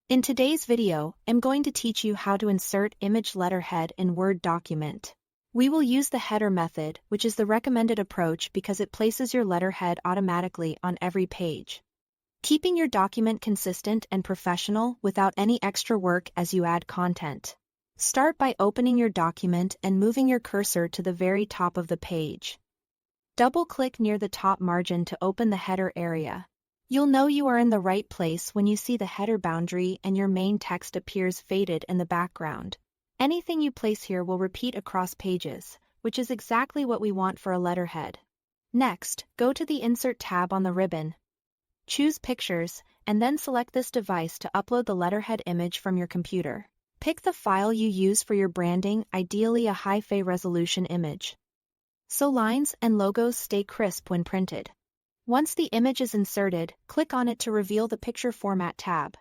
In today's video, I'm going to teach you how to insert image letterhead in Word document. We will use the header method, which is the recommended approach because it places your letterhead automatically on every page, keeping your document consistent and professional without any extra work as you add content. Start by opening your document and moving your cursor to the very top of the page. Double-click near the top margin to open the header area. You'll know you are in the right place when you see the header boundary and your main text appears faded in the background. Anything you place here will repeat across pages, which is exactly what we want for a letterhead. Next, go to the Insert tab on the ribbon. Choose Pictures, and then select this device to upload the letterhead image from your computer. Pick the file you use for your branding, ideally a high-fi resolution image, so lines and logos stay crisp when printed. Once the image is inserted, click on it to reveal the Picture Format tab.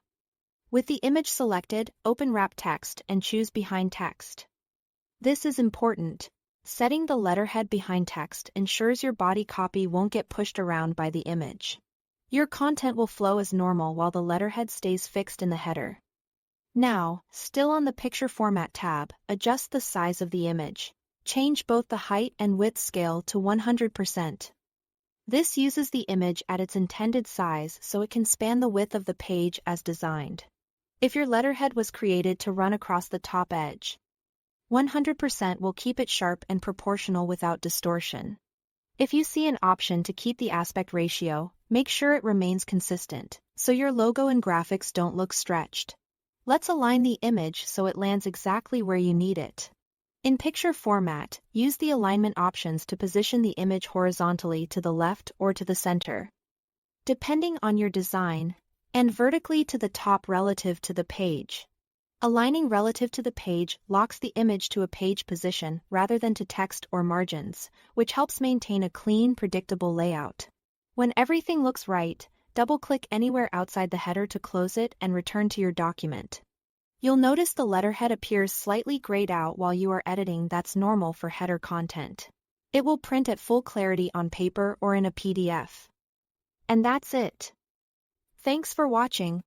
With the image selected, open Wrap Text and choose Behind Text. This is important. Setting the letterhead behind text ensures your body copy won't get pushed around by the image. Your content will flow as normal while the letterhead stays fixed in the header. Now, still on the Picture Format tab, adjust the size of the image. Change both the height and width scale to 100%. This uses the image at its intended size so it can span the width of the page as designed. If your letterhead was created to run across the top edge, 100% will keep it sharp and proportional without distortion. If you see an option to keep the aspect ratio, make sure it remains consistent, so your logo and graphics don't look stretched. Let's align the image so it lands exactly where you need it. In Picture Format, use the alignment options to position the image horizontally to the left or to the center, depending on your design, and vertically to the top relative to the page. Aligning relative to the page locks the image to a page position rather than to text or margins, which helps maintain a clean, predictable layout. When everything looks right, double-click anywhere outside the header to close it and return to your document. You'll notice the letterhead appears slightly grayed out while you are editing. That's normal for header content. It will print at full clarity on paper or in a PDF. And that's it. Thanks for watching.